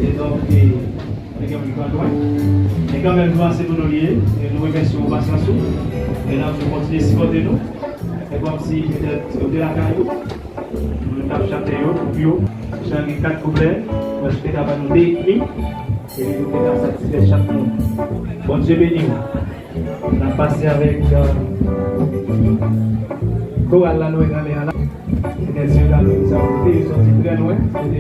Et donc, on est quand même loin. Et quand même, nous assez pour nous lier. Et nous remercions au patience. Et là, nous continuons de supporter nous. Et comme si peut-être de la caillou, nous avons chanté au chanté 4 couplets. Moi, je suis capable de nous décrire. Et nous sommes satisfaits chaque jour. Bon Dieu béni. On a passé avec Chorale la Noé dans les Halles. C'est des yeux là, nous avons été sortis très loin. Il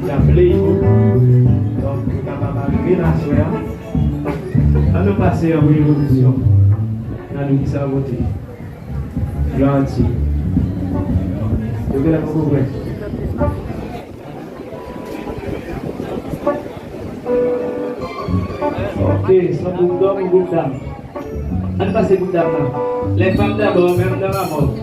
y a appelé. Donc, nous avons arrivé là, soir. Nous passer en révolution. Nous qui savons voter. Gloire à Dieu. Je vais la couvrir. Ok, sans groupe d'hommes ou groupe d'âmes. On passe groupe d'âmes là. Les femmes d'abord, même dans la mort.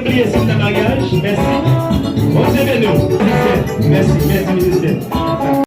oublier ce mariage. Merci. Bon, c'est nous. Merci, ministère.